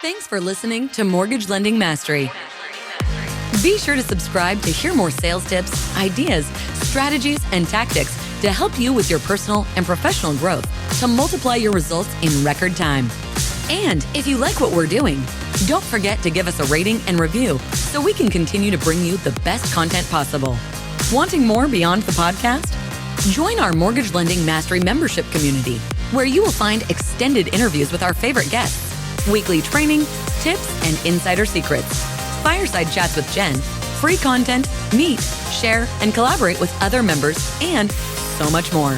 Thanks for listening to Mortgage Lending Mastery. Be sure to subscribe to hear more sales tips, ideas, strategies, and tactics to help you with your personal and professional growth to multiply your results in record time. And if you like what we're doing, don't forget to give us a rating and review so we can continue to bring you the best content possible. Wanting more beyond the podcast? Join our Mortgage Lending Mastery membership community, where you will find extended interviews with our favorite guests, weekly training, tips, and insider secrets, fireside chats with Jen, free content, meet, share, and collaborate with other members, and so much more.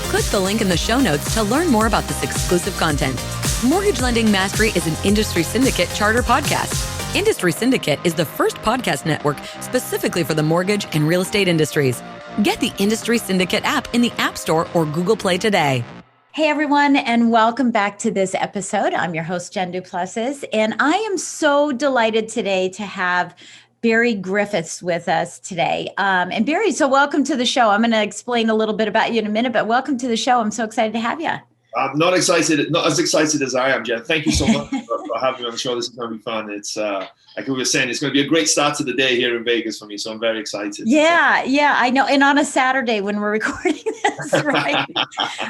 Click the link in the show notes to learn more about this exclusive content. Mortgage Lending Mastery is an Industry Syndicate charter podcast. Industry Syndicate is the first podcast network specifically for the mortgage and real estate industries. Get the Industry Syndicate app in the App Store or Google Play today. Hey everyone, and welcome back to this episode. I'm your host, Jen Du Plessis, and I am so delighted today to have Barry Griffiths with us today. And Barry, so welcome to the show. I'm going to explain a little bit about you in a minute, but welcome to the show. I'm so excited to have you. I'm not as excited as I am, Jen. Thank you so much for having me on the show. This is going to be fun. It's like we were saying, it's going to be a great start to the day here in Vegas for me. So I'm very excited. Yeah, I know. And on a Saturday when we're recording this, right?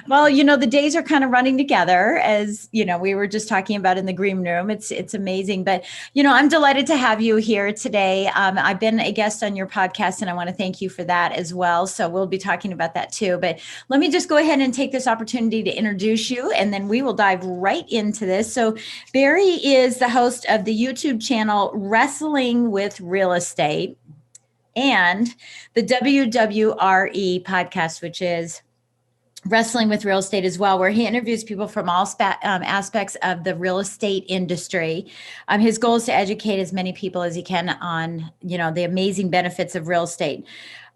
Well, you know, the days are kind of running together, as you know, we were just talking about in the green room. It's amazing. But you know, I'm delighted to have you here today. I've been a guest on your podcast, and I want to thank you for that as well. So we'll be talking about that too. But let me just go ahead and take this opportunity to introduce you, and then we will dive right into this. So Barry is the host of the YouTube channel Wrestling with Real Estate and the WWRE podcast, which is Wrestling with Real Estate as well, where he interviews people from all aspects of the real estate industry. His goal is to educate as many people as he can on, you know, the amazing benefits of real estate.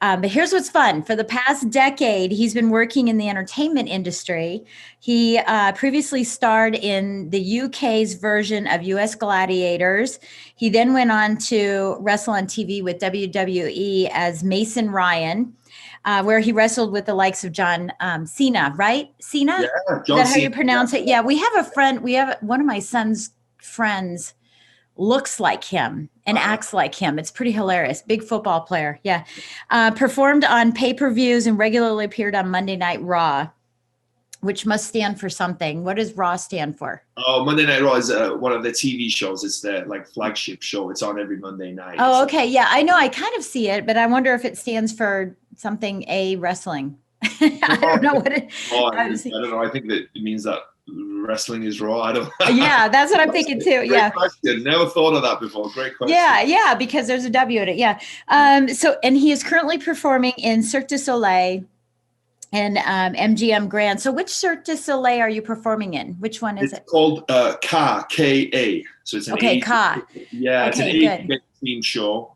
But here's what's fun. For the past decade, he's been working in the entertainment industry. He previously starred in the UK's version of US Gladiators. He then went on to wrestle on TV with WWE as Mason Ryan, where he wrestled with the likes of John Cena, right? Cena? Yeah, John Is that how you pronounce it? Yeah, we have a friend. We have one of my son's friends looks like him and acts like him. It's pretty hilarious. Big football player. Yeah. Performed on pay-per-views and regularly appeared on Monday Night Raw, which must stand for something. What does Raw stand for? Oh, Monday Night Raw is one of the TV shows. It's the like flagship show. It's on every Monday night. Oh, okay. Yeah, I know. I kind of see it, but I wonder if it stands for something, wrestling. I don't know what it I don't know. I think that it means that wrestling is raw. I don't. Yeah, that's what I'm thinking too. Yeah. Question. Never thought of that before. Great question. Yeah, because there's a W in it. Yeah. And he is currently performing in Cirque du Soleil and MGM Grand. So which Cirque du Soleil are you performing in? Which one is it? It's called K-A. So it's an Ka. Yeah, okay, it's an theme show.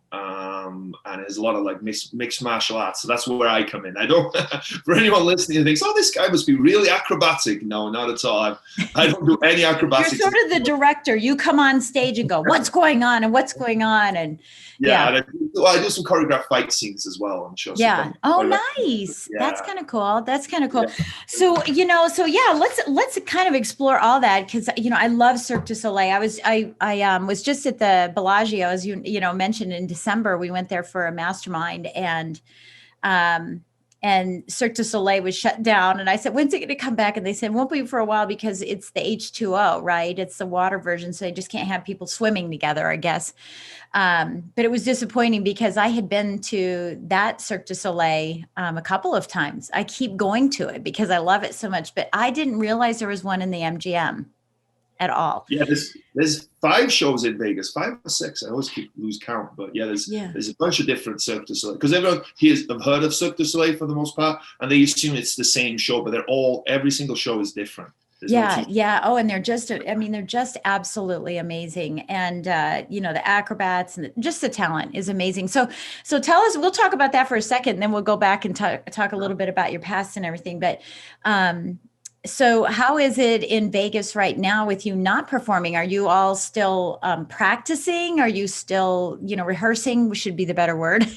And there's a lot of like mixed martial arts. So that's where I come in. I don't, for anyone listening who thinks, oh, this guy must be really acrobatic. No, not at all. I don't do any acrobatics. You're sort of the director. You come on stage and go, what's going on and what's going on? And yeah. And I do some choreographed fight scenes as well on shows. Yeah. Oh, nice. Yeah. That's kind of cool. Yeah. So, let's kind of explore all that. Cause I love Cirque du Soleil. I was just at the Bellagio, as you mentioned in December. We went there for a mastermind, and Cirque du Soleil was shut down. And I said, when's it going to come back? And they said, won't be for a while because it's the H2O, right? It's the water version. So they just can't have people swimming together, I guess. But it was disappointing because I had been to that Cirque du Soleil a couple of times. I keep going to it because I love it so much, but I didn't realize there was one in the MGM at all. Yeah, there's 5 shows in Vegas, 5 or 6. I always lose count, but there's a bunch of different Cirque du Soleil because everyone here have heard of Cirque du Soleil for the most part, and they assume it's the same show, but every single show is different. Oh, and they're just absolutely amazing. And, the acrobats and just the talent is amazing. So tell us, we'll talk about that for a second, and then we'll go back and talk a little bit about your past and everything. But, so how is it in Vegas right now with you not performing? Are you all still practicing? Are you still, rehearsing should be the better word.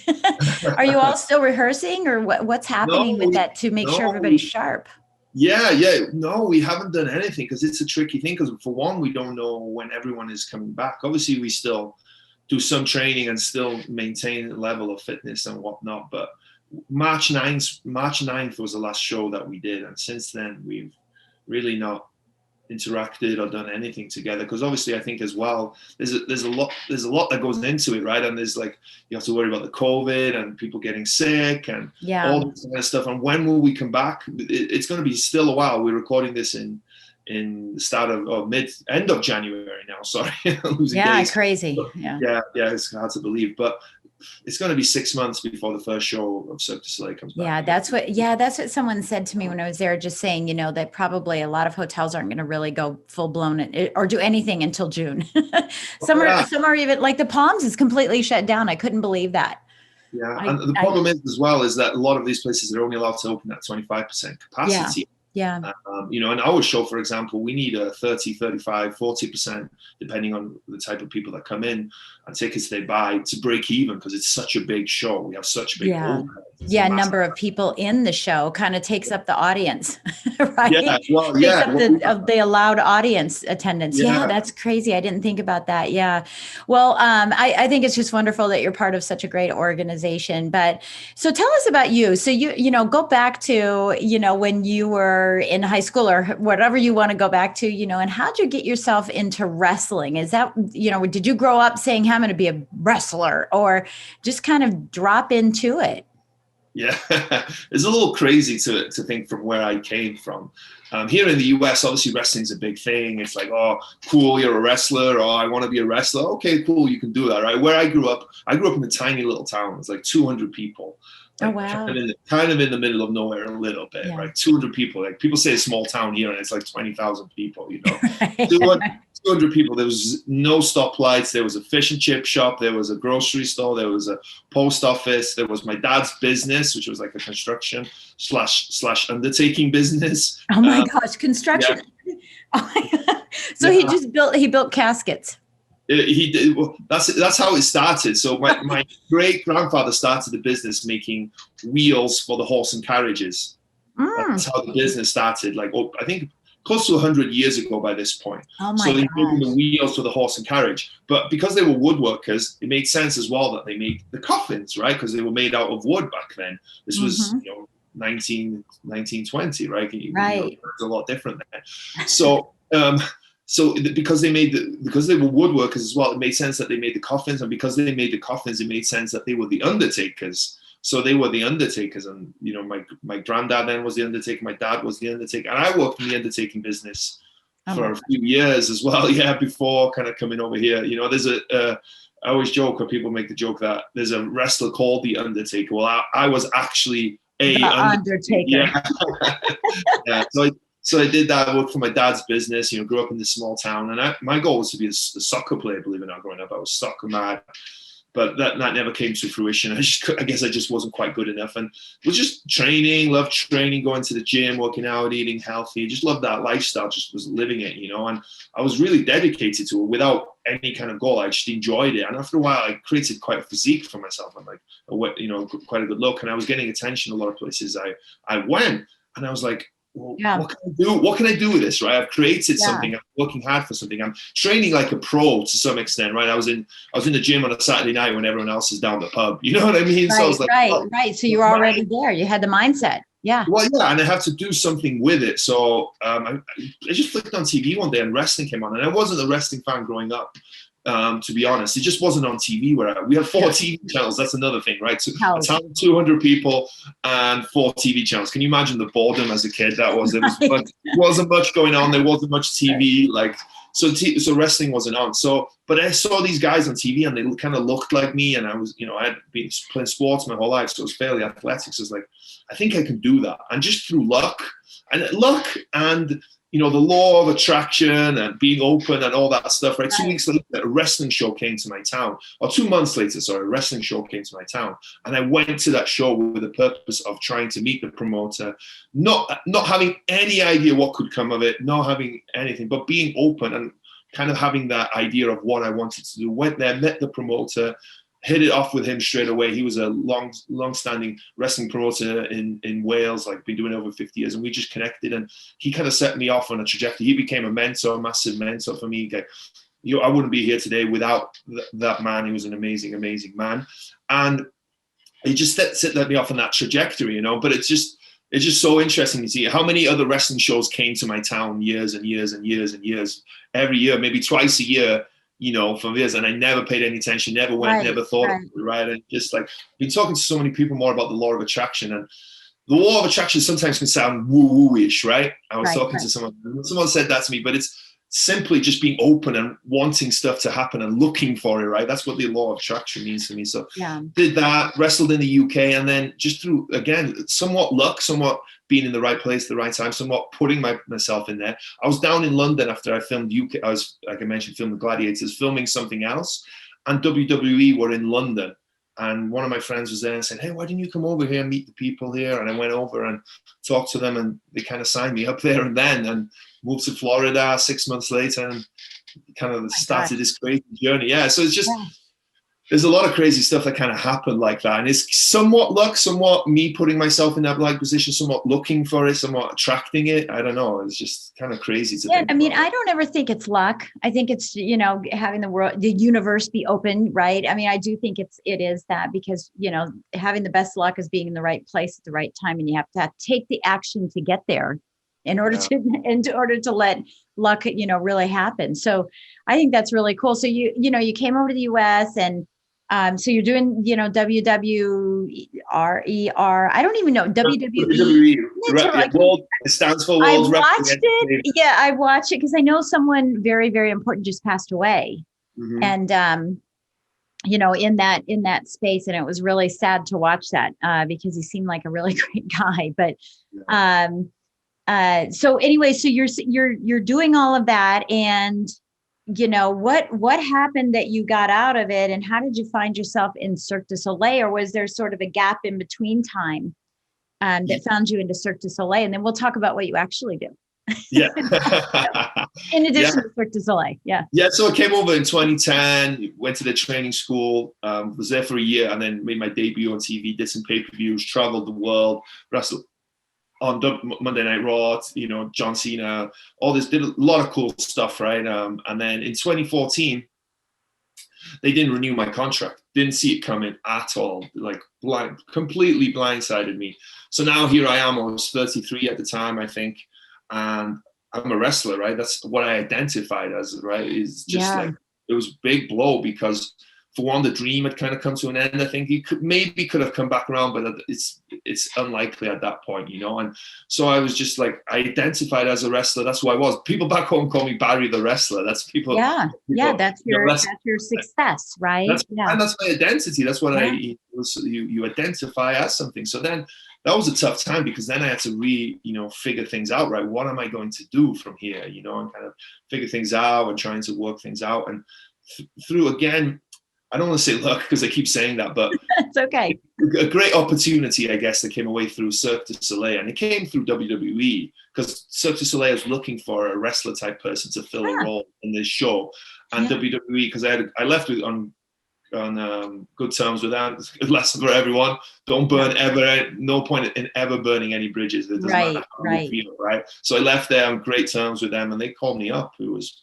Are you all still rehearsing, or what's happening with that to make sure everybody's sharp? Yeah. No, we haven't done anything because it's a tricky thing. Because for one, we don't know when everyone is coming back. Obviously, we still do some training and still maintain a level of fitness and whatnot. But March 9th was the last show that we did, and since then we've really not interacted or done anything together, because obviously I think as well there's a lot that goes into it, right? And there's like, you have to worry about the COVID and people getting sick and all this kind of stuff. And when will we come back? It's going to be still a while. We're recording this in the start of end of January now. Sorry. Losing days. Crazy. Yeah, it's hard to believe, but it's going to be 6 months before the first show of Cirque du Soleil comes back. That's what someone said to me when I was there, just saying, that probably a lot of hotels aren't going to really go full blown or do anything until June. Some are even, like the Palms is completely shut down. I couldn't believe that. Yeah, and the problem is that a lot of these places are only allowed to open at 25% capacity. Yeah. In our show, for example, we need a 30, 35, 40%, depending on the type of people that come in and tickets they buy, to break even, because it's such a big show. We have such a big number of people in the show kind of takes up the audience, right? Takes up the allowed audience attendance. Yeah, that's crazy. I didn't think about that. Yeah. Well, I think it's just wonderful that you're part of such a great organization. But so tell us about you. So go back to, when you were in high school or whatever you want to go back to, and how'd you get yourself into wrestling? Is that, did you grow up saying, hey, I'm going to be a wrestler, or just kind of drop into it? Yeah, it's a little crazy to think from where I came from. Here in the US, obviously wrestling's a big thing. It's like, oh, cool, you're a wrestler, or I want to be a wrestler. Okay, cool, you can do that, right? Where I grew up in a tiny little town. It's like 200 people. Like, oh, wow. Kind of in the middle of nowhere a little bit, right? 200 people. Like, people say a small town here, and it's like 20,000 people, Right. 200 people. There was no stoplights. There was a fish and chip shop. There was a grocery store. There was a post office. There was my dad's business, which was like a construction slash undertaking business. Oh my gosh, construction. Yeah. Oh my God. So he built caskets. He did. Well, that's how it started. So my great grandfather started the business making wheels for the horse and carriages. That's how the business started. Like, I think close to 100 years ago by this point. Oh my so they gosh. made the wheels for the horse and carriage. But because they were woodworkers, it made sense as well that they made the coffins, right? Because they were made out of wood back then. This was 1920, right? Right. It's a lot different then. So. So because they were woodworkers as well, it made sense that they made the coffins, and because they made the coffins, it made sense that they were the undertakers. So they were the undertakers, and my granddad then was the undertaker, my dad was the undertaker, and I worked in the undertaking business for a few years as well. Yeah, before kind of coming over here. There's I always joke, or people make the joke that there's a wrestler called the Undertaker. Well, I was actually the Undertaker. Yeah. So I did that. I worked for my dad's business, grew up in this small town. And my goal was to be a soccer player, believe it or not, growing up. I was soccer mad. But that never came to fruition. I guess I just wasn't quite good enough. And was just loved training, going to the gym, working out, eating healthy. Just loved that lifestyle, just was living it, And I was really dedicated to it without any kind of goal. I just enjoyed it. And after a while, I created quite a physique for myself. I'm like, quite a good look. And I was getting attention a lot of places I went. And I was like, well, what can I do? What can I do with this, right? I've created something. I'm working hard for something. I'm training like a pro to some extent, right? I was in the gym on a Saturday night when everyone else is down the pub. You know what I mean? Right, so I was like, right. So you're already there. You had the mindset. Yeah. Well, yeah, and I have to do something with it. So I just flicked on TV one day and wrestling came on, and I wasn't a wrestling fan growing up. To be honest, it just wasn't on TV. We had 4 TV channels. That's another thing, right? So a town of 200 people and 4 TV channels. Can you imagine the boredom as a kid? There wasn't much going on. There wasn't much TV. So wrestling wasn't on. But I saw these guys on TV and they kind of looked like me. And I was, I had been playing sports my whole life, so I was fairly athletic. So I was like, I think I can do that. And just through luck and the law of attraction and being open and all that stuff, right? 2 weeks later, a wrestling show came to my town, or 2 months later, sorry, a wrestling show came to my town. And I went to that show with the purpose of trying to meet the promoter, not having any idea what could come of it, not having anything, but being open and kind of having that idea of what I wanted to do. Went there, met the promoter, hit it off with him straight away. He was a long-standing wrestling promoter in Wales, like been doing it over 50 years, and we just connected. And he kind of set me off on a trajectory. He became a mentor, a massive mentor for me. I wouldn't be here today without that man. He was an amazing, amazing man, and he just set me off on that trajectory, you know. But it's just so interesting to see how many other wrestling shows came to my town years and years and years and years, every year, maybe twice a year, you know, for years, and I never paid any attention, never went, never thought of it, right? And just like been talking to so many people more about the law of attraction, and the law of attraction sometimes can sound woo-woo-ish, right? I was talking to someone said that to me, but it's simply just being open and wanting stuff to happen and looking for it, right? That's what the law of attraction means to me. So did that, wrestled in the UK, and then just through, again, somewhat luck, somewhat being in the right place at the right time, somewhat putting myself in there. I was down in London after I filmed UK. I was, like I mentioned, filming Gladiators, filming something else, and WWE were in London. And one of my friends was there and said, hey, why didn't you come over here and meet the people here? And I went over and talked to them, and they kind of signed me up there and then, and moved to Florida 6 months later, and kind of started this crazy journey. Yeah, so it's just, there's a lot of crazy stuff that kind of happened like that. And it's somewhat luck, somewhat me putting myself in that right position, somewhat looking for it, somewhat attracting it. I don't know. It's just kind of crazy to think. I mean, I don't ever think it's luck. I think it's, you know, having the universe be open, right? I mean, I do think it is that, because, you know, having the best luck is being in the right place at the right time, and you have to take the action to get there in order to let luck, you know, really happen. So I think that's really cool. So you came over to the US, and so you're doing, you know, WWRE. I don't even know, WWE. World, it stands for World I Wrestling watched it. Yeah, I watched it because I know someone very, very important just passed away, and you know, in that space, and it was really sad to watch that because he seemed like a really great guy. But so anyway, so you're doing all of that, and you know, what happened that you got out of it, and how did you find yourself in Cirque du Soleil, or was there sort of a gap in between time that found you into Cirque du Soleil? And then we'll talk about what you actually do. Yeah. In addition to Cirque du Soleil. Yeah. Yeah. So I came over in 2010, went to the training school, was there for a year, and then made my debut on TV, did some pay-per-views, traveled the world, wrestled on Monday Night Raw, you know, John Cena, all this, did a lot of cool stuff, right? And then in 2014, they didn't renew my contract. Didn't see it coming at all. Like completely blindsided me. So now here I am. I was 33 at the time, I think, and I'm a wrestler, right? That's what I identified as, right? It's just like, it was a big blow, because for one, the dream had kind of come to an end. I think he could have come back around, but it's unlikely at that point, you know. And so I was just like, I identified as a wrestler. That's who I was. People back home call me Barry the wrestler. That's people. Yeah, that's your success, right? And that's my identity. That's what you identify as something. So then that was a tough time, because then I had to figure things out, right? What am I going to do from here, you know, and kind of figure things out and trying to work things out. And through, again, I don't want to say luck, because I keep saying that, but it's okay. A great opportunity, I guess, that came away through Cirque du Soleil, and it came through WWE, because Cirque du Soleil was looking for a wrestler type person to fill a role in this show, and WWE, because I left on good terms with them. Lesson for everyone: don't burn ever. No point in ever burning any bridges. It doesn't matter how you feel, right? So I left there on great terms with them, and they called me up. It was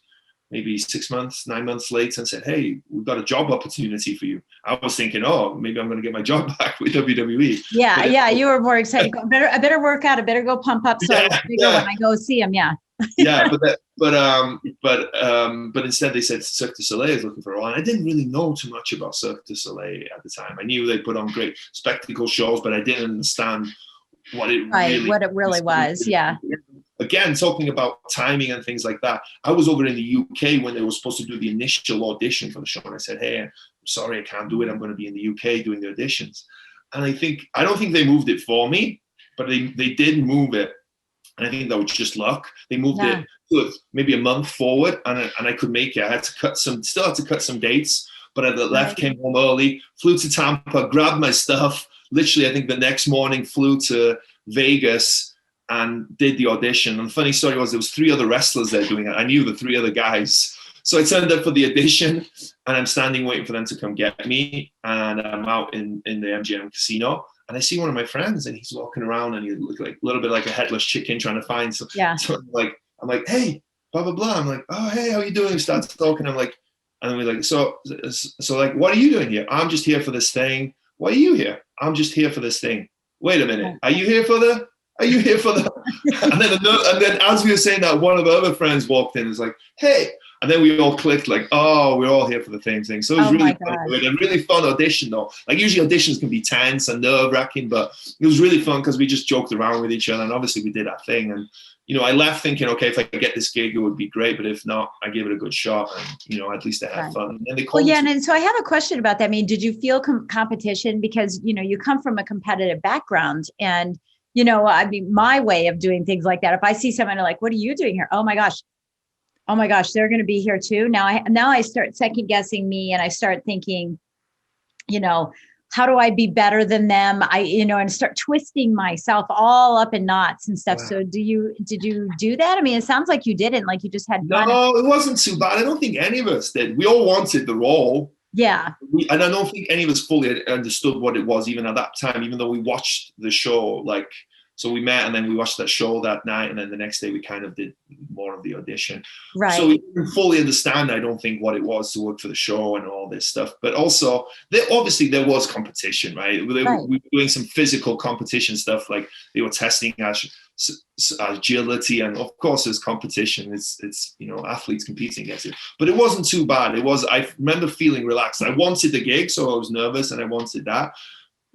maybe 9 months later, and said, hey, we've got a job opportunity for you. I was thinking, oh, maybe I'm going to get my job back with WWE. Yeah, you were more excited. I better work out. I better go pump up when I go see him. Yeah. But instead they said Cirque du Soleil is looking for a role. And I didn't really know too much about Cirque du Soleil at the time. I knew they put on great spectacle shows, but I didn't understand what it really was. Yeah. Again, talking about timing and things like that, I was over in the UK when they were supposed to do the initial audition for the show. And I said, hey, I'm sorry, I can't do it. I'm going to be in the UK doing the auditions. And I don't think they moved it for me, but they did move it. And I think that was just luck. They moved it to maybe a month forward, and I could make it. I had to still had to cut some dates, but I left, came home early, flew to Tampa, grabbed my stuff. Literally, I think the next morning flew to Vegas and did the audition. And the funny story was there was 3 other wrestlers there doing it. I knew the 3 other guys. So I turned up for the audition, and I'm standing waiting for them to come get me. And I'm out in the MGM casino, and I see one of my friends, and he's walking around, and he looked like a little bit like a headless chicken trying to find some. Yeah. So I'm like, hey, blah blah blah. I'm like, oh hey, how you doing? He starts talking. I'm like, and we're like, so like, what are you doing here? I'm just here for this thing. Why are you here? I'm just here for this thing. Wait a minute. Are you here for the? And then as we were saying that, one of the other friends walked in and was like, hey. And then we all clicked like, oh, we're all here for the same thing. So it was really fun. It was a really fun audition though. Like usually auditions can be tense and nerve wracking, but it was really fun because we just joked around with each other. And obviously we did our thing. And, I left thinking, okay, if I get this gig, it would be great. But if not, I give it a good shot. And, at least I had fun. And they called and so I have a question about that. I mean, did you feel competition? Because, you come from a competitive background and, I mean, my way of doing things like that, if I see someone like, what are you doing here? Oh my gosh, they're going to be here too. Now I start second guessing me, and I start thinking, how do I be better than them? And start twisting myself all up in knots and stuff. Wow. So did you do that? I mean, it sounds like you didn't, like you just had fun. No, it wasn't too bad. I don't think any of us did. We all wanted the role. Yeah. And I don't think any of us fully understood what it was even at that time, even though we watched the show, so we met and then we watched that show that night, and then the next day we kind of did more of the audition. Right. So we didn't fully understand, I don't think, what it was to work for the show and all this stuff. But also, there was competition, right? We were doing some physical competition stuff, like they were testing our agility, and of course there's competition. It's athletes competing against it. But it wasn't too bad. I remember feeling relaxed. I wanted the gig, so I was nervous and I wanted that.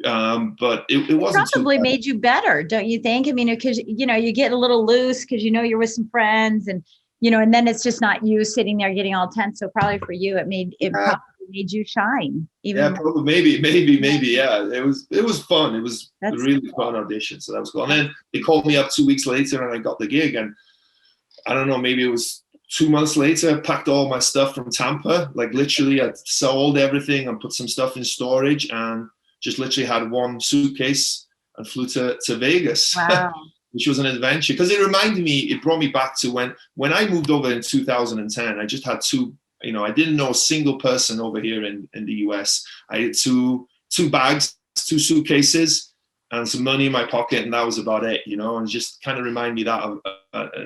But it wasn't probably made you better, don't you think? I mean, because you get a little loose because you're with some friends, and and then it's just not you sitting there getting all tense. So probably for you, it probably made you shine. Probably maybe. Yeah, it was fun. It was a really fun audition. So that was cool. And then they called me up 2 weeks later, and I got the gig. And I don't know, maybe it was 2 months later, I packed all my stuff from Tampa. Like literally, I sold everything and put some stuff in storage, and just literally had one suitcase and flew to Vegas, which was an adventure. Because it brought me back to when I moved over in 2010. I just had I didn't know a single person over here in the US. I had two bags, 2 suitcases, and some money in my pocket, and that was about it, and just kind of remind me that of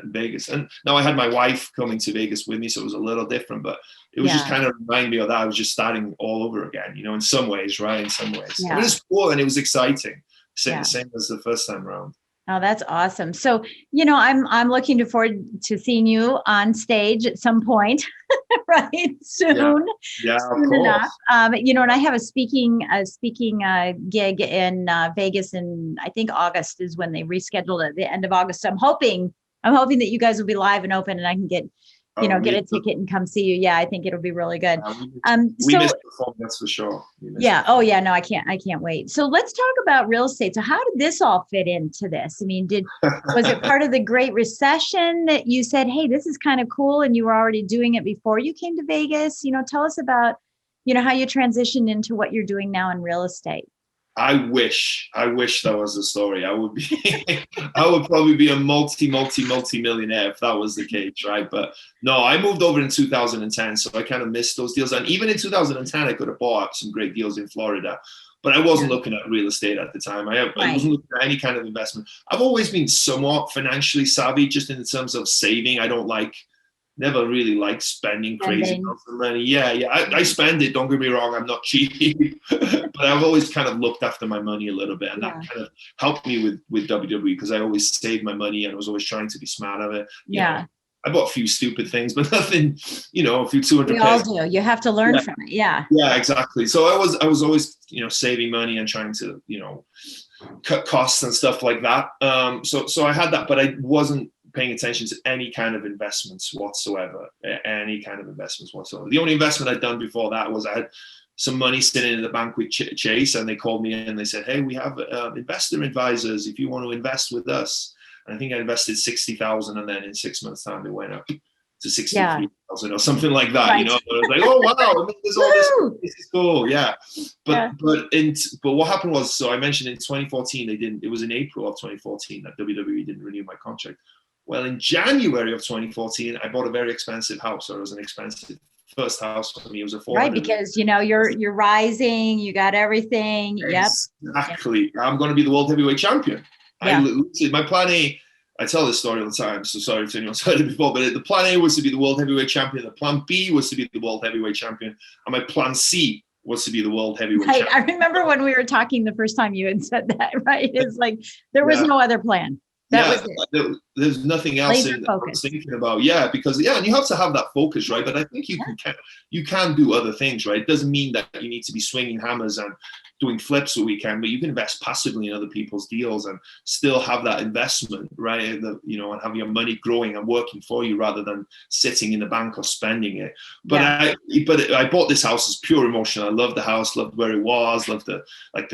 Vegas. And now I had my wife coming to Vegas with me, so it was a little different, but it was just kind of remind me of that. I was just starting all over again, in some ways, right? In some ways. Yeah. It was cool and it was exciting. Same as the first time around. Oh, that's awesome. So, I'm looking forward to seeing you on stage at some point, right? Soon. Yeah, soon of course. Enough. And I have a speaking gig in Vegas, and I think August is when they rescheduled at the end of August. So I'm hoping that you guys will be live and open, and I can get get a ticket and come see you. Yeah, I think it'll be really good. We missed the phone, that's for sure. Yeah. Oh yeah. No, I can't wait. So let's talk about real estate. So how did this all fit into this? I mean, was it part of the Great Recession that you said, hey, this is kind of cool, and you were already doing it before you came to Vegas? Tell us about, how you transitioned into what you're doing now in real estate. I wish that was the story. I would probably be a multi-millionaire if that was the case, right? But no, I moved over in 2010, so I kind of missed those deals. And even in 2010, I could have bought some great deals in Florida, but I wasn't looking at real estate at the time. I wasn't looking at any kind of investment. I've always been somewhat financially savvy, just in terms of saving. Never really like spending crazy amounts of money. Yeah. I spend it. Don't get me wrong. I'm not cheap, but I've always kind of looked after my money a little bit, and that kind of helped me with WWRE, because I always saved my money and I was always trying to be smart of it. I bought a few stupid things, but nothing. A few 200. We all do. You have to learn from it. Yeah. Yeah, exactly. So I was always saving money and trying to cut costs and stuff like that. So I had that, but I wasn't paying attention to any kind of investments whatsoever. The only investment I'd done before that was I had some money sitting in the bank with Chase, and they called me in and they said, hey, we have investor advisors if you want to invest with us. And I think I invested 60,000, and then in 6 months time it went up to 63,000 or something like that. Right. But I was like, oh wow, there's all this is cool. Yeah. But what happened was, so I mentioned in 2014, it was in April of 2014 that WWE didn't renew my contract. Well, in January of 2014, I bought a very expensive house. So it was an expensive first house for me. It was a 400. Right, because you're rising, you got everything. Exactly. Yep. I'm going to be the world heavyweight champion. Yeah. My plan A, I tell this story all the time, so sorry if anyone's heard it before, but the plan A was to be the world heavyweight champion. The plan B was to be the world heavyweight champion. And my plan C was to be the world heavyweight champion. I remember when we were talking the first time you had said that, right? It's like there was no other plan. That was it. There's nothing else I was thinking about. Yeah, because and you have to have that focus, right? But I think you can do other things, right? It doesn't mean that you need to be swinging hammers and doing flips a weekend, but you can invest passively in other people's deals and still have that investment, right? And have your money growing and working for you rather than sitting in the bank or spending it. But I bought this house as pure emotion. I loved the house, loved where it was, loved the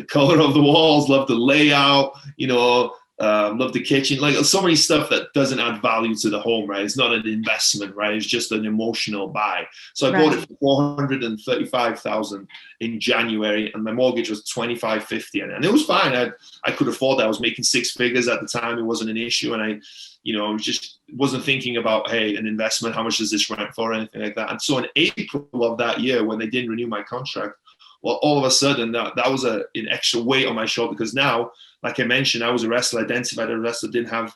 color of the walls, loved the layout, love the kitchen, like so many stuff that doesn't add value to the home, right? It's not an investment, right? It's just an emotional buy. So I bought it for $435,000 in January, and my mortgage was $2,550, and it was fine. I could afford that. I was making six figures at the time. It wasn't an issue, and I just wasn't thinking about, hey, an investment. How much does this rent for, or anything like that? And so in April of that year, when they didn't renew my contract, well, all of a sudden that was an extra weight on my shoulder, because now, like I mentioned, I was a wrestler, identified as a wrestler, didn't have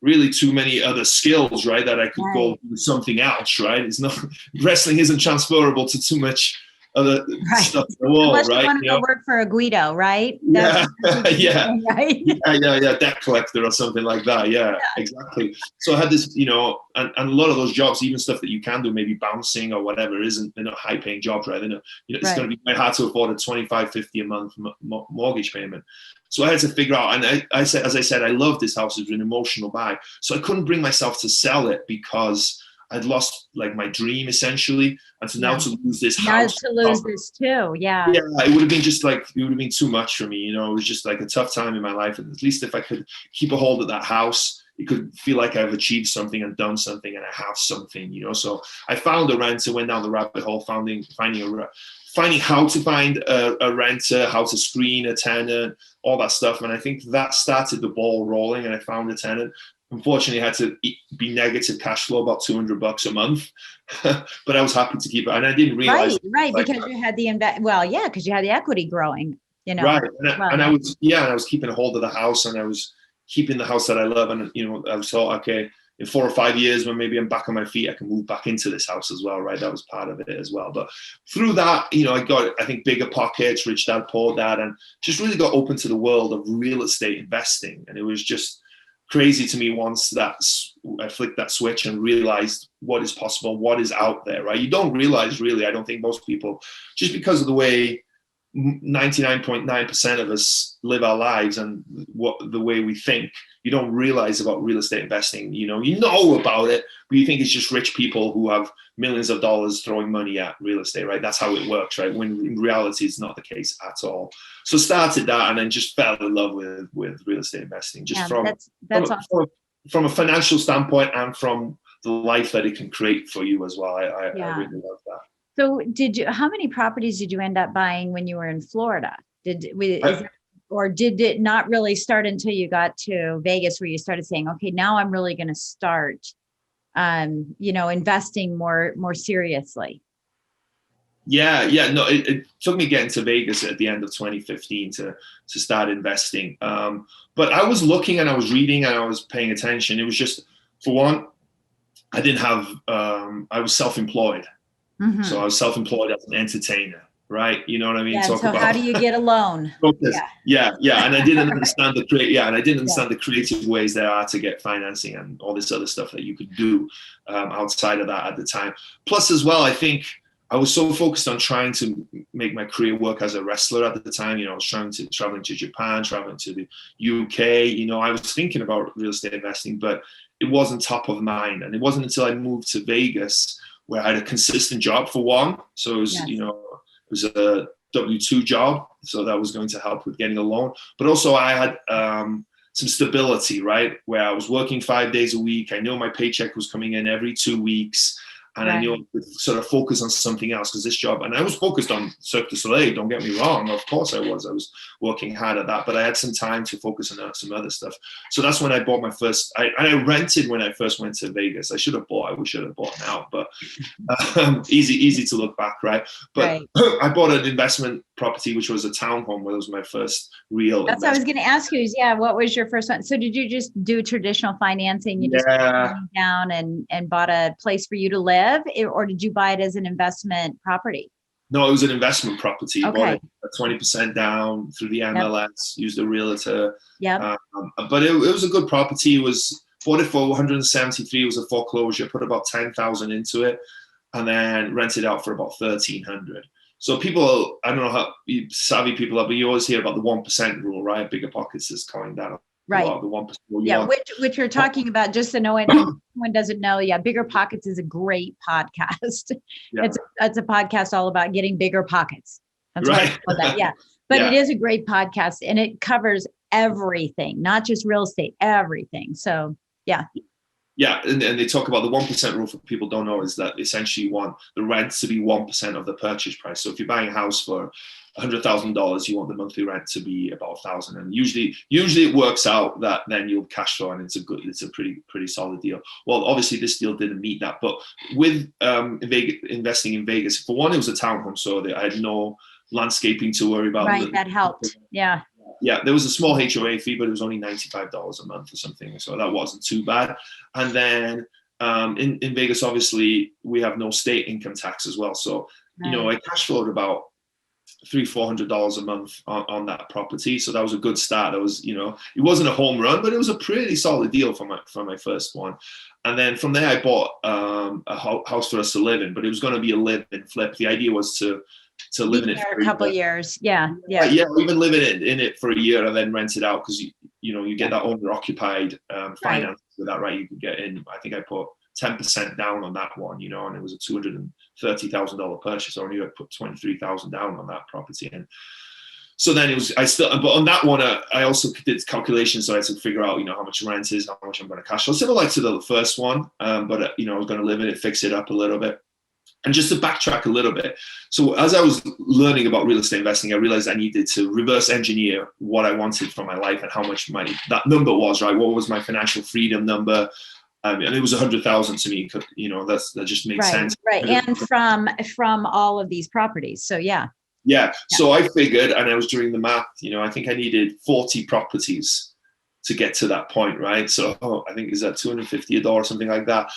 really too many other skills, right, that I could go do something else, right? It's not, wrestling isn't transferable to too much other stuff in the world, unless right? you want to go work for a Guido, right? That's yeah. Debt collector or something like that. Yeah, exactly. So I had this, and a lot of those jobs, even stuff that you can do, maybe bouncing or whatever, they're not high paying jobs, right? It's going to be quite hard to afford a $2,550 a month mortgage payment. So I had to figure out, and I said, as I said, I love this house. It was an emotional buy. So I couldn't bring myself to sell it because I'd lost my dream essentially. And so now to lose this house. To lose this too. Yeah. Yeah. It would have been it would have been too much for me. It was just a tough time in my life. And at least if I could keep a hold of that house, it could feel like I've achieved something and done something and I have something, So I found a renter, went down the rabbit hole, finding how to find a renter, how to screen a tenant, all that stuff. And I think that started the ball rolling, and I found a tenant. Unfortunately, I had to be negative cash flow, about $200 a month, but I was happy to keep it. And I didn't realize. Right. Because you had because you had the equity growing, Right. And I was keeping a hold of the house, and I was keeping the house that I love. And, I was thought, okay, in 4 or 5 years, when maybe I'm back on my feet, I can move back into this house as well, right? That was part of it as well. But through that, I got, I think, bigger pockets, rich dad, poor dad, and just really got open to the world of real estate investing. And it was just crazy to me once I flicked that switch and realized what is possible, what is out there, right? You don't realize, really, I don't think most people, just because of the way 99.9% of us live our lives and the way we think, you don't realize about real estate investing. You know about it, but you think it's just rich people who have millions of dollars throwing money at real estate, right? That's how it works, right? When in reality, it's not the case at all. So started that, and then just fell in love with real estate investing, just that's awesome. From a financial standpoint and from the life that it can create for you as well. I really love that. So how many properties did you end up buying when you were in Florida? Did it not really start until you got to Vegas, where you started saying, okay, now I'm really going to start, investing more seriously? Yeah. No, it took me getting to Vegas at the end of 2015 to start investing. But I was looking and I was reading and I was paying attention. It was just, for one, I didn't have, I was self-employed. Mm-hmm. So I was self-employed as an entertainer, right? You know what I mean? Yeah, so how do you get a loan? Yeah. And I didn't understand the creative ways there are to get financing and all this other stuff that you could do outside of that at the time. Plus, as well, I think I was so focused on trying to make my career work as a wrestler at the time. I was traveling to Japan, traveling to the UK. I was thinking about real estate investing, but it wasn't top of mind. And it wasn't until I moved to Vegas where I had a consistent job, for one. So it was, it was a W-2 job. So that was going to help with getting a loan. But also I had some stability, right? Where I was working 5 days a week. I know my paycheck was coming in every 2 weeks. And I knew I could sort of focus on something else because this job, and I was focused on Cirque du Soleil, don't get me wrong. Of course I was working hard at that, but I had some time to focus on some other stuff. So that's when I bought my first, I rented when I first went to Vegas. I should have bought, I wish I had bought now, but easy to look back, right? But I bought an investment property, which was a townhome, where it was my first real That's what I was going to ask you is, what was your first one? So did you just do traditional financing? You just put money down and bought a place for you to live, or did you buy it as an investment property? No, it was an investment property. Okay. Bought it at 20% down through the MLS, used a realtor. But it was a good property. Bought it for 173. It was a foreclosure, put about 10,000 into it, and then rented out for about 1,300. So people, I don't know how savvy people are, but you always hear about the 1% rule, right? Bigger pockets is coming down. Right. The 1% rule. Which you're talking about, just so no one doesn't know. Bigger Pockets is a great podcast. It's a podcast all about getting bigger pockets. That's right. But it is a great podcast, and it covers everything, not just real estate, everything. So and they talk about the 1% rule. For people don't know, is that essentially you want the rent to be 1% of the purchase price. So if you're buying a house for $100,000, you want the monthly rent to be about $1,000, and usually it works out that then you'll cash flow, and it's a pretty solid deal. Well, obviously this deal didn't meet that, but with investing in Vegas, for one, it was a townhome, so I had no landscaping to worry about. Right, that helped. Yeah, there was a small HOA fee, but it was only $95 a month or something, so that wasn't too bad. And then in Vegas, obviously, we have no state income tax as well, so I cash flowed about $300-400 a month on that property, so that was a good start. That was, it wasn't a home run, but it was a pretty solid deal for my first one. And then from there, I bought a house for us to live in, but it was going to be a live and flip. The idea was to live in it for a couple of years. Even live in it for a year and then rent it out, because you get that owner occupied finance with that, right? You can get in. I think I put 10% down on that one, and it was a $230,000 purchase. I only put 23,000 down on that property, and so then but on that one, I also did calculations, so I had to figure out, how much rent is, how much I'm going to cash flow. Similar to the first one, but I was going to live in it, fix it up a little bit. And just to backtrack a little bit, so as I was learning about real estate investing, I realized I needed to reverse engineer what I wanted from my life and how much money that number was, right? What was my financial freedom number? And it was 100,000 to me. That just makes sense. Right. And from all of these properties. So So I figured, and I was doing the math, I think I needed 40 properties to get to that point, right? So I think is that $250 a door or something like that,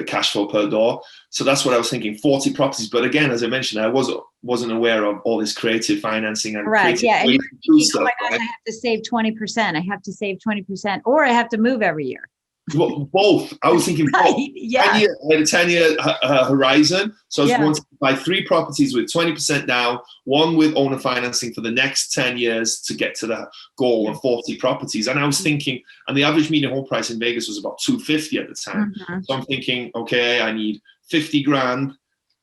cash flow per door. So that's what I was thinking, 40 properties. But again, as I mentioned, I wasn't aware of all this creative financing and and you're thinking, oh my gosh, I have to save 20%. I have to save 20%, or I have to move every year. Well, both. I was thinking both. I had a 10-year horizon. So I was wanting to buy 3 properties with 20% down, one with owner financing for the next 10 years to get to the goal of 40 properties. And I was thinking, and the average median home price in Vegas was about $250 at the time. So I'm thinking, okay, I need 50 grand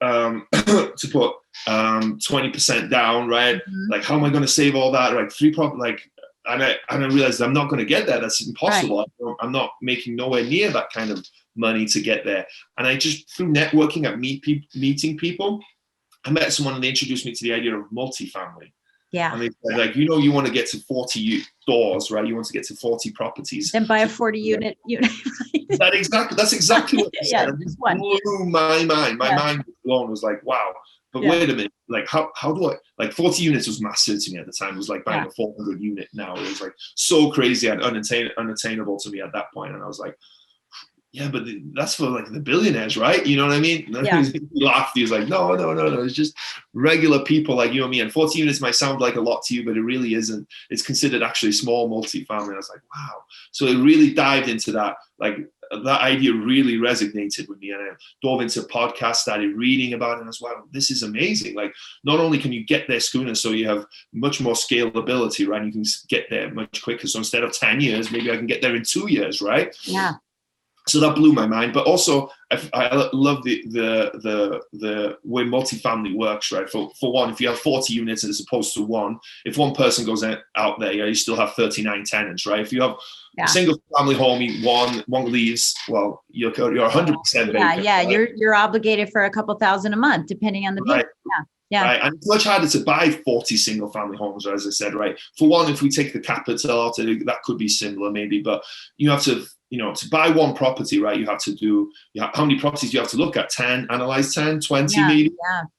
to put 20% down, right? Like, how am I going to save all that? Like 3 properties, and I realized I'm not going to get there. That's impossible. Right. I'm not making nowhere near that kind of money to get there. And I just, through networking at meeting people, I met someone and they introduced me to the idea of multifamily. Yeah. And they said, like, you want to get to 40 doors, right? You want to get to 40 properties. Then buy a 40 unit. That's exactly what they said. It blew my mind. My mind was blown. It was like, wow. But wait a minute, like how do I, like 40 units was massive to me at the time. It was like buying a 400 unit now. It was like so crazy and unattainable to me at that point. And I was like, yeah, but that's for like the billionaires, right? You know what I mean? He laughed. He was like, no. It's just regular people like you and me. And 40 units might sound like a lot to you, but it really isn't. It's considered actually small multifamily. I was like, wow. So it really dived into that. Like that idea really resonated with me. And I dove into podcasts, started reading about it. And I was like, wow, this is amazing. Like not only can you get there sooner, so you have much more scalability, right? You can get there much quicker. So instead of 10 years, maybe I can get there in 2 years, right? Yeah. So that blew my mind. But also, I love the way multifamily works, right? For one, if you have 40 units as opposed to one, if one person goes out there, you still have 39 tenants, right? If you have a single family home, one leaves, well, you're 100% vacant. Yeah, right? you're obligated for a couple thousand a month, depending on the people. Yeah. Right. And it's much harder to buy 40 single family homes, as I said, right? For one, if we take the capital out, that could be similar maybe, but you have to, to buy one property, right? You have to do, how many properties do you have to look at? 10, analyze 10, 20 maybe,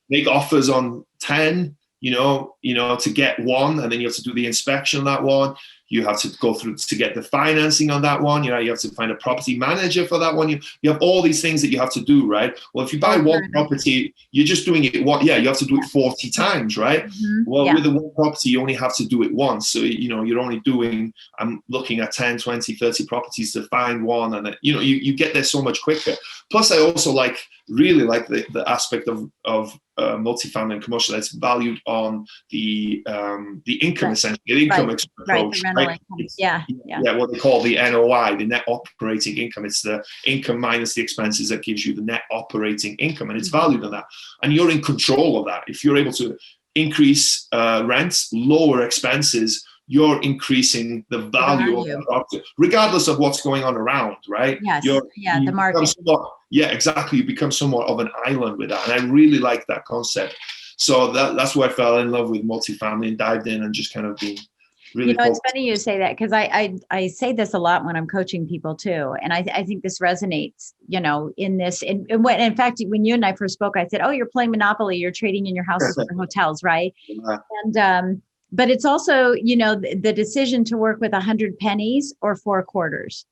make offers on 10, to get one, and then you have to do the inspection on that one. You have to go through to get the financing on that one. You have to find a property manager for that one. You have all these things that you have to do, right? Well, if you buy one property, you're just doing it. You have to do it 40 times, right? Mm-hmm. Well, with the one property, you only have to do it once. So, you're only doing, I'm looking at 10, 20, 30 properties to find one. And, you get there so much quicker. Plus, I also really like the aspect of multifamily and commercial that's valued on the income, essentially, the income approach. The rental income. Yeah, what they call the NOI, the net operating income. It's the income minus the expenses that gives you the net operating income, and it's valued on that. And you're in control of that. If you're able to increase rents, lower expenses, you're increasing the value of the property, regardless of what's going on around, right? Yes. The market. Exactly. You become somewhat of an island with that. And I really like that concept. So that's where I fell in love with multifamily and dived in and just kind of being really it's funny you say that, because I say this a lot when I'm coaching people too. And I think this resonates, in this. And in fact, when you and I first spoke, I said, oh, you're playing Monopoly, you're trading in your houses for hotels, right? Yeah. And but it's also, the decision to work with 100 pennies or 4 quarters.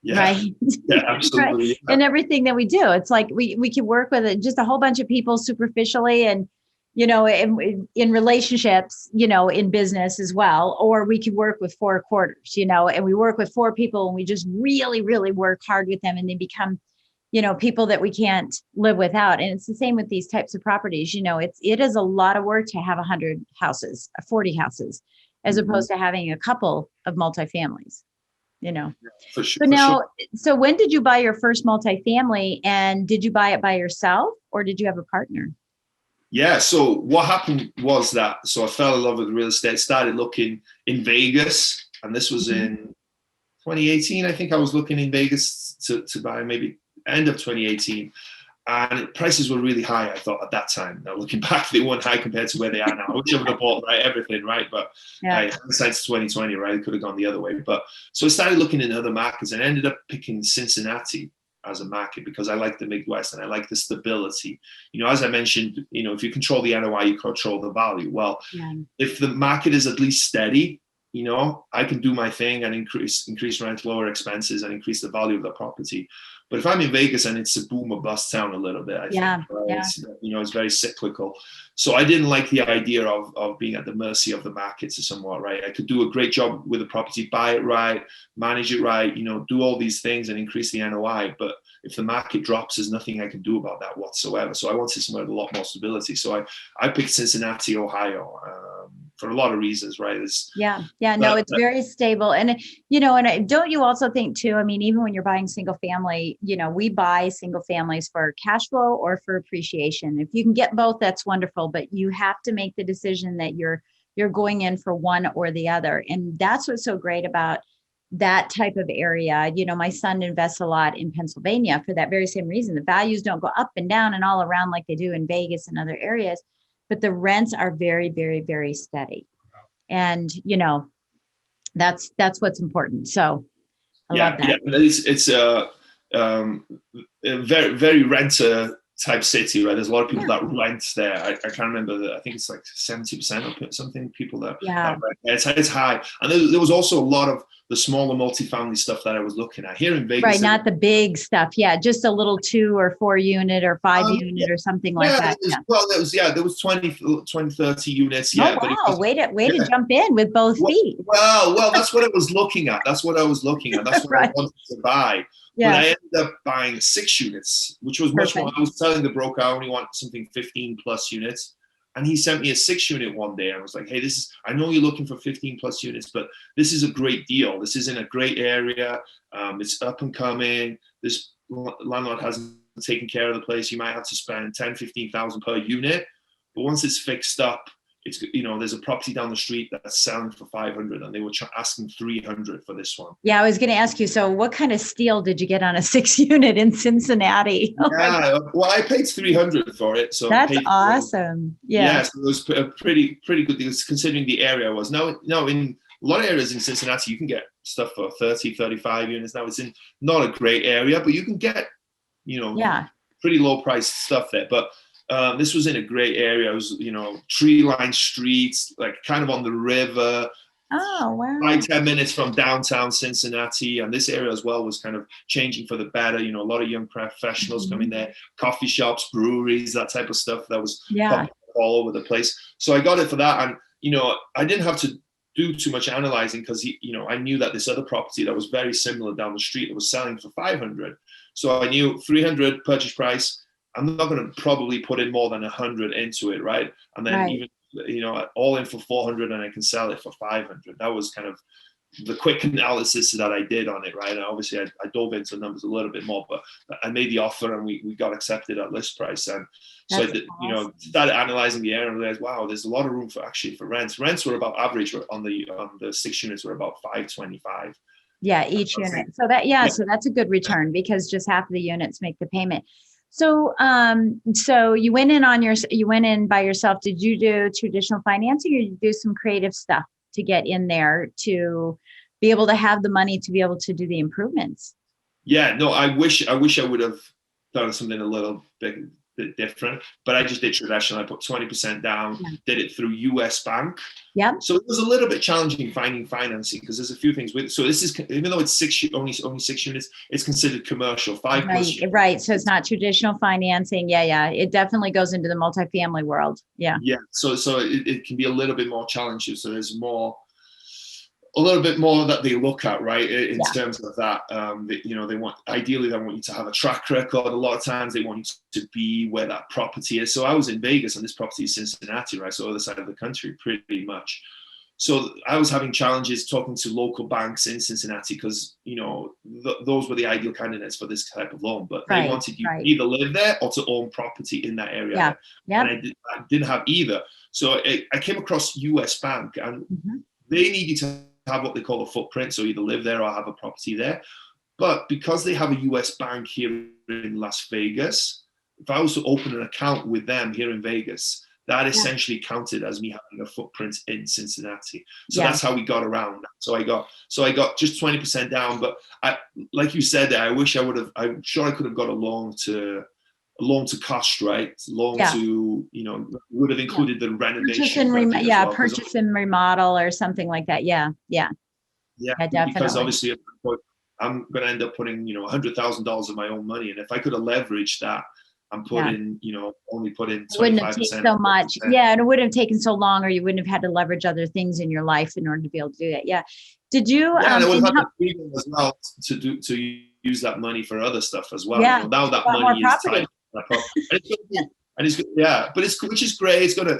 Yeah. Right. Yeah, absolutely. Right? And everything that we do, it's like we can work with just a whole bunch of people superficially, and in relationships, in business as well, or we could work with 4 quarters, and we work with 4 people and we just really, really work hard with them, and they become, people that we can't live without. And it's the same with these types of properties. It is a lot of work to have 100 houses, 40 houses, as opposed to having a couple of multifamilies. For sure, so now, so when did you buy your first multifamily, and did you buy it by yourself or did you have a partner? Yeah. So what happened was that, I fell in love with real estate, started looking in Vegas, and this was in 2018. I think I was looking in Vegas to buy, maybe end of 2018. And prices were really high, I thought, at that time. Now, looking back, they weren't high compared to where they are now. I wish I would have bought everything, right? But hindsight's 2020, right? It could have gone the other way. But so I started looking in other markets and ended up picking Cincinnati as a market because I like the Midwest and I like the stability. As I mentioned, if you control the NOI, you control the value. Well, if the market is at least steady, I can do my thing and increase rent, lower expenses, and increase the value of the property. But if I'm in Vegas and it's a boom or bust town a little bit, I think, right? It's very cyclical. So I didn't like the idea of being at the mercy of the markets somewhat, right? I could do a great job with the property, buy it right, manage it right, do all these things and increase the NOI. But if the market drops, there's nothing I can do about that whatsoever. So I wanted somewhere with a lot more stability. So I picked Cincinnati, Ohio, for a lot of reasons, right? It's very stable. And, and don't you also think too, even when you're buying single family, we buy single families for cash flow or for appreciation. If you can get both, that's wonderful, but you have to make the decision that you're going in for one or the other. And that's what's so great about that type of area. My son invests a lot in Pennsylvania for that very same reason. The values don't go up and down and all around like they do in Vegas and other areas, but the rents are very, very, very steady. And, that's what's important. So I love that. Yeah, it's a very, very renter type city, right? There's a lot of people that rent there. I can't remember I think it's like 70% or something people that rent. It's high. And there was also a lot of the smaller multifamily stuff that I was looking at here in Vegas. Right, not the big stuff. Yeah, just a little 2 or 4 unit or 5 unit or something like that. There was 20, 30 units. Yeah. Oh, wow. Way to jump in with both feet. Well, that's what I was looking at. That's what I wanted to buy. Yeah. But I ended up buying 6 units, which was much more. I was telling the broker I only want something 15 plus units. And he sent me a 6 unit one day. I was like, hey, I know you're looking for 15 plus units, but this is a great deal. This is in a great area. It's up and coming. This landlord hasn't taken care of the place. You might have to spend 10, 15,000 per unit. But once it's fixed up, it's, there's a property down the street that's selling for 500 and they were asking 300 for this one. Yeah, I was going to ask you, so what kind of steal did you get on a 6-unit in Cincinnati? Yeah, well, I paid 300 for it. So that's awesome. Yeah, so it was a pretty good deal considering the area was. Now, in a lot of areas in Cincinnati, you can get stuff for 30, 35 units. Now it's in not a great area, but you can get, pretty low priced stuff there. But this was in a great area. It was, tree-lined streets, like kind of on the river. Oh, wow. 5-10 minutes from downtown Cincinnati. And this area as well was kind of changing for the better. A lot of young professionals coming there, coffee shops, breweries, that type of stuff that was all over the place. So I got it for that. And, I didn't have to do too much analyzing because, I knew that this other property that was very similar down the street that was selling for 500. So I knew 300 purchase price. I'm not going to probably put in more than 100 into it, right? And then even, all in for 400 and I can sell it for 500. That was kind of the quick analysis that I did on it, right? And obviously I dove into the numbers a little bit more, but I made the offer and we got accepted at list price. And so I did, awesome. Started analyzing the area and realized, wow, there's a lot of room for rents. Rents were about average on the 6 units were about 525. Yeah, each unit. So so that's a good return because just half of the units make the payment. So, so you went in by yourself. Did you do traditional financing or did you do some creative stuff to get in there to be able to have the money to be able to do the improvements? Yeah, no, I wish I would have done something a little bit different, but I just did traditional. I put 20% down, did it through US Bank. Yeah. So it was a little bit challenging finding financing because there's a few things with. So this is, even though it's only 6 units, it's considered commercial. 5 plus. Right. So it's not traditional financing. Yeah. It definitely goes into the multifamily world. Yeah. Yeah. So it can be a little bit more challenging. So there's a little bit more that they look at, right, in terms of that. They want you to have a track record. A lot of times they want you to be where that property is. So I was in Vegas and this property is Cincinnati, right? So other side of the country, pretty much. So I was having challenges talking to local banks in Cincinnati because, those were the ideal candidates for this type of loan, but they wanted you to either live there or to own property in that area. Yeah. And I didn't have either. So I came across US Bank and they need you to have what they call a footprint, so either live there or have a property there. But because they have a US bank here in Las Vegas, if I was to open an account with them here in Vegas, that essentially counted as me having a footprint in Cincinnati. So that's how we got around that. So I got just 20% down, but like you said there, I'm sure I could have got a loan to cost, right? To, would have included the renovation. Purchase and remodel or something like that. Yeah, definitely. Because obviously I'm going to end up putting, $100,000 of my own money. And if I could have leveraged that and only put in 25%. It wouldn't have taken so much. Yeah, and it wouldn't have taken so long, or you wouldn't have had to leverage other things in your life in order to be able to do that. Yeah. Did you? And I would have the freedom as well to use that money for other stuff as well. Yeah. Now that money is tied. Which is great. It's gonna,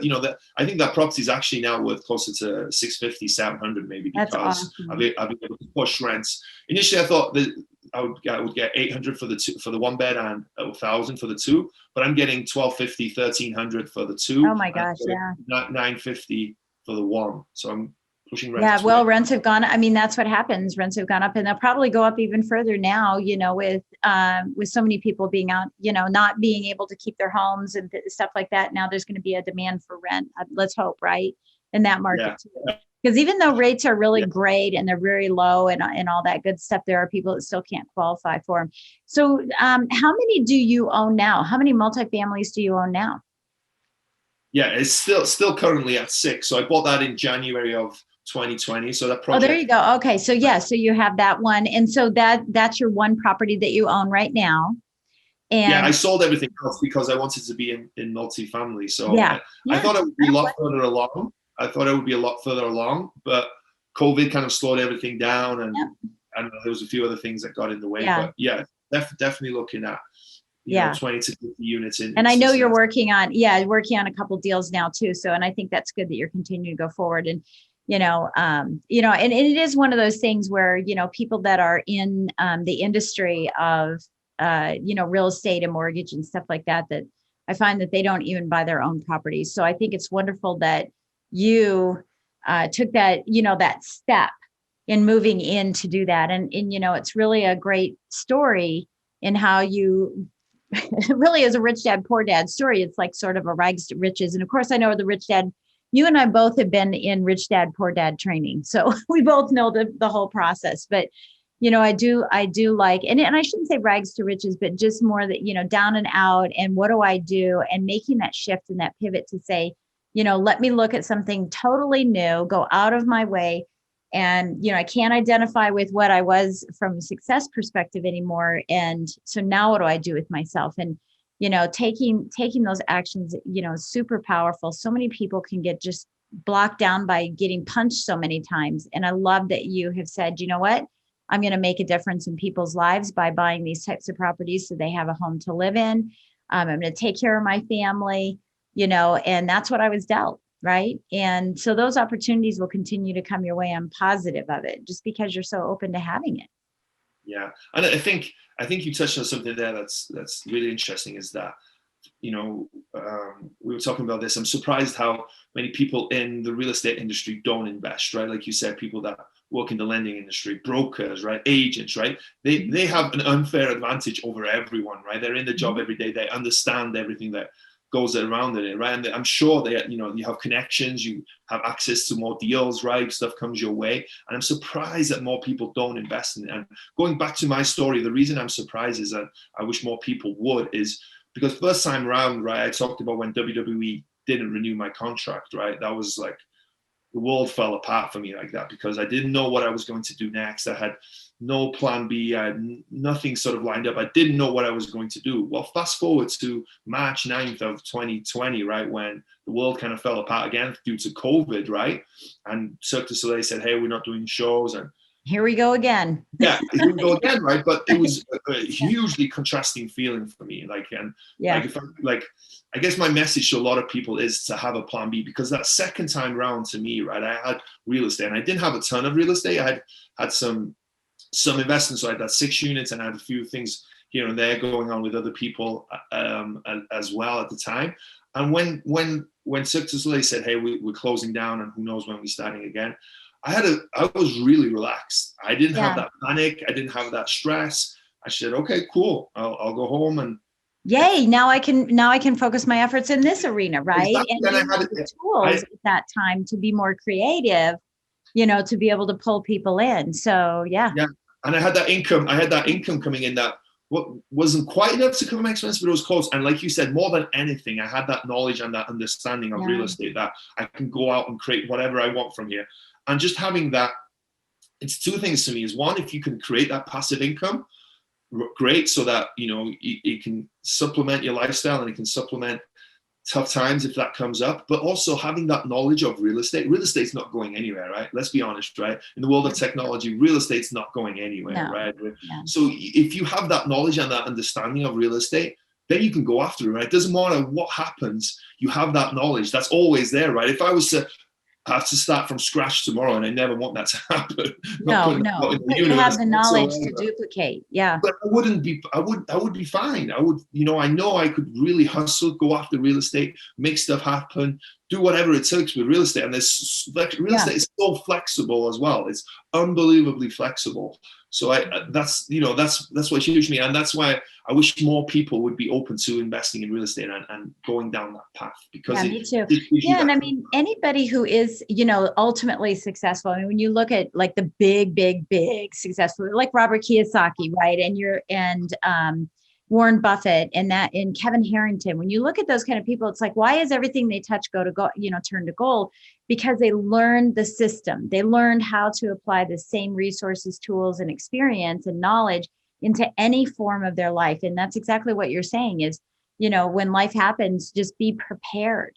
I think that property is actually now worth closer to 650, 700 maybe, because awesome. I've been able to push rents. Initially, I thought that I would get 800 for the one bed and 1,000 for the two, but I'm getting 1,250, 1,300 for the two. Oh my gosh, yeah. 950 for the one. So I'm pushing rents. Yeah, well, rents have gone. I mean, that's what happens. Rents have gone up, and they'll probably go up even further now. With so many people being out, not being able to keep their homes and stuff like that. Now there's going to be a demand for rent. Let's hope, right, in that market too. Because even though rates are really great and they're very low and all that good stuff, there are people that still can't qualify for them. So, how many do you own now? How many multifamilies do you own now? Yeah, it's still currently at 6. So I bought that in January of 2020. So that project. Oh, there you go. Okay. So so you have that one. And so that's your one property that you own right now. And I sold everything else because I wanted to be in multifamily. So I thought it would be a lot further along. But COVID kind of slowed everything down, and there was a few other things that got in the way. But definitely looking at 20 to 50 units in. And I know you're working on a couple deals now too. So, and I think that's good that you're continuing to go forward. And and it is one of those things where, people that are in the industry of, real estate and mortgage and stuff like that, that I find that they don't even buy their own properties. So I think it's wonderful that you took that, that step in moving in to do that. And it's really a great story in how you it really is a rich dad, poor dad story. It's like sort of a rags to riches. And of course, I know the rich dad, you and I both have been in rich dad, poor dad training. So we both know the whole process. But, I do like, and I shouldn't say rags to riches, but just more that, down and out. And what do I do? And making that shift and that pivot to say, let me look at something totally new, go out of my way. And, I can't identify with what I was from a success perspective anymore. And so now what do I do with myself? And, taking those actions, is super powerful. So many people can get just blocked down by getting punched so many times. And I love that you have said, you know what, I'm going to make a difference in people's lives by buying these types of properties so they have a home to live in. I'm going to take care of my family, and that's what I was dealt. Right. And so those opportunities will continue to come your way. I'm positive of it just because you're so open to having it. Yeah. And I think you touched on something there that's really interesting is that, we were talking about this. I'm surprised how many people in the real estate industry don't invest, right? Like you said, people that work in the lending industry, brokers, right? Agents, right? They have an unfair advantage over everyone, right? They're in the job every day. They understand everything that goes around it, right? And I'm sure that, you have connections, you have access to more deals, right? Stuff comes your way. And I'm surprised that more people don't invest in it. And going back to my story, the reason I'm surprised is that I wish more people would is because first time around, right, I talked about when WWE didn't renew my contract, right? That was like, the world fell apart for me like that because I didn't know what I was going to do next. I had no plan B. I had nothing sort of lined up. I didn't know what I was going to do. Well, fast forward to March 9th of 2020, right, when the world kind of fell apart again due to COVID, right? And Cirque du Soleil said, hey, we're not doing shows. And here we go again. Yeah, here we go again, right? But it was a hugely contrasting feeling for me. I guess my message to a lot of people is to have a plan B because that second time round to me, right, I had real estate and I didn't have a ton of real estate. I had some investments. So I had that 6 units and I had a few things here and there going on with other people as well at the time. And when Cirque du Soleil said, hey, we're closing down and who knows when we're starting again, I was really relaxed. I didn't have that panic. I didn't have that stress. I said, okay, cool. I'll go home and yay. Now I can focus my efforts in this arena. Right. Exactly. And you have the tools at that time to be more creative, to be able to pull people in. So, yeah. Yeah. And I had that income coming in that wasn't quite enough to cover my expenses, but it was close. And like you said, more than anything, I had that knowledge and that understanding of real estate that I can go out and create whatever I want from here. And just having that, it's two things to me is one, if you can create that passive income, great. So that, it can supplement your lifestyle and it can supplement tough times if that comes up, but also having that knowledge of real estate's not going anywhere, right? Let's be honest, right? In the world of technology, real estate's not going anywhere, right? Yeah. So if you have that knowledge and that understanding of real estate, then you can go after it, right? It doesn't matter what happens, you have that knowledge that's always there, right? If I was to have to start from scratch tomorrow, and I never want that to happen. No. You have the knowledge to duplicate. Yeah. But I would be fine. I would, I know I could really hustle, go after real estate, make stuff happen, do whatever it takes with real estate. And real estate is so flexible as well. It's unbelievably flexible. So that's what huge me. And that's why I wish more people would be open to investing in real estate and going down that path because me too. And I mean, anybody who is, ultimately successful. I mean, when you look at like the big successful, like Robert Kiyosaki, right. And Warren Buffett and Kevin Harrington, when you look at those kind of people, it's like, why is everything they touch turn to gold? Because they learned the system. They learned how to apply the same resources, tools, and experience and knowledge into any form of their life. And that's exactly what you're saying is, when life happens, just be prepared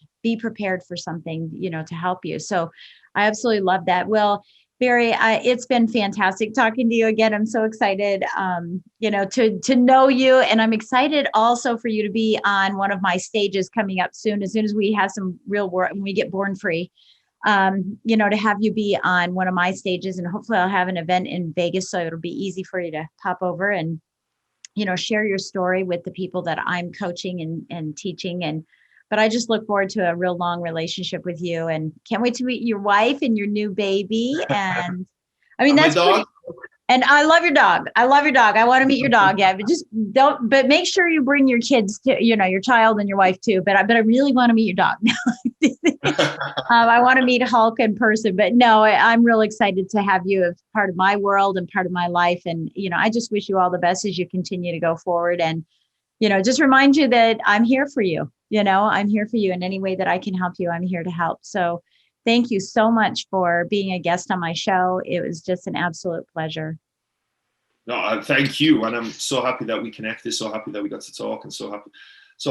for something, to help you. So I absolutely love that. Well, Barry, it's been fantastic talking to you again. I'm so excited, to know you. And I'm excited also for you to be on one of my stages coming up soon, as we have some real work when we get born free. to have you be on one of my stages, and hopefully I'll have an event in Vegas, so it'll be easy for you to pop over and, share your story with the people that I'm coaching and teaching. But I just look forward to a real long relationship with you, and can't wait to meet your wife and your new baby. And I mean, that's dog. And I love your dog. I want to meet your dog. Yeah, but make sure you bring your kids to, your child and your wife too. But I really want to meet your dog. I want to meet Hulk in person, but no, I'm real excited to have you as part of my world and part of my life. And, I just wish you all the best as you continue to go forward, and, just remind you that I'm here for you. I'm here for you in any way that I can help you. I'm here to help. So thank you so much for being a guest on my show. It was just an absolute pleasure. No, thank you. And I'm so happy that we connected, so happy that we got to talk, and so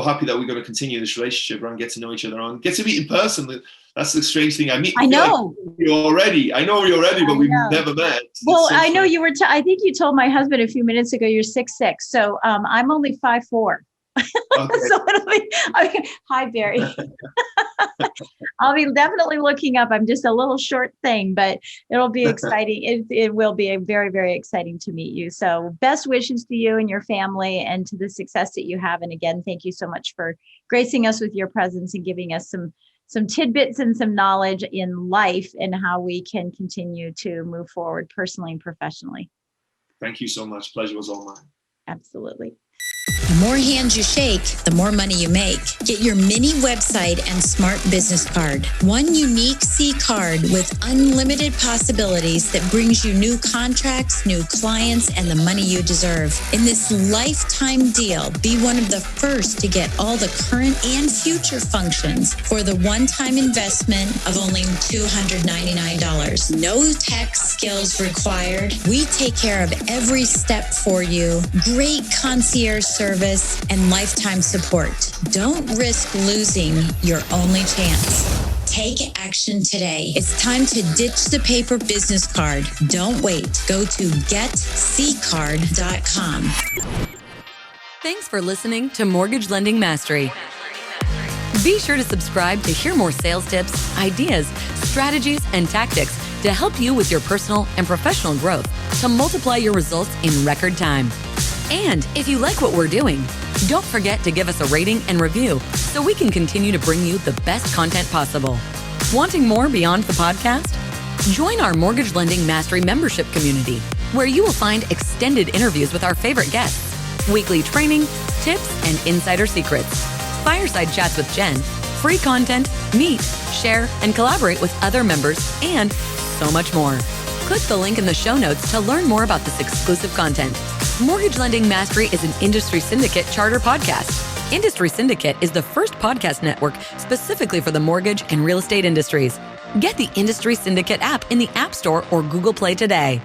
happy that we're going to continue this relationship and get to know each other and get to meet in person. That's the strange thing. I know you already. I know you already, but we've never met. Well, I know you were. I think you told my husband a few minutes ago you're 6'6". So I'm only 5'4". Okay. So hi, Barry. I'll be definitely looking up. I'm just a little short thing, but it'll be exciting. It will be very, very exciting to meet you. So best wishes to you and your family and to the success that you have. And again, thank you so much for gracing us with your presence and giving us some tidbits and some knowledge in life and how we can continue to move forward personally and professionally. Thank you so much. Pleasure was all mine. Absolutely. The more hands you shake, the more money you make. Get your mini website and smart business card. One unique C card with unlimited possibilities that brings you new contracts, new clients, and the money you deserve. In this lifetime deal, be one of the first to get all the current and future functions for the one-time investment of only $299. No tech skills required. We take care of every step for you. Great concierge service and lifetime support. Don't risk losing your only chance. Take action today. It's time to ditch the paper business card. Don't wait. Go to getccard.com. Thanks for listening to Mortgage Lending Mastery. Be sure to subscribe to hear more sales tips, ideas, strategies, and tactics to help you with your personal and professional growth to multiply your results in record time. And if you like what we're doing, don't forget to give us a rating and review so we can continue to bring you the best content possible. Wanting more beyond the podcast? Join our Mortgage Lending Mastery membership community, where you will find extended interviews with our favorite guests, weekly training, tips, and insider secrets, fireside chats with Jen, free content, meet, share, and collaborate with other members, and so much more. Click the link in the show notes to learn more about this exclusive content. Mortgage Lending Mastery is an Industry Syndicate charter podcast. Industry Syndicate is the first podcast network specifically for the mortgage and real estate industries. Get the Industry Syndicate app in the App Store or Google Play today.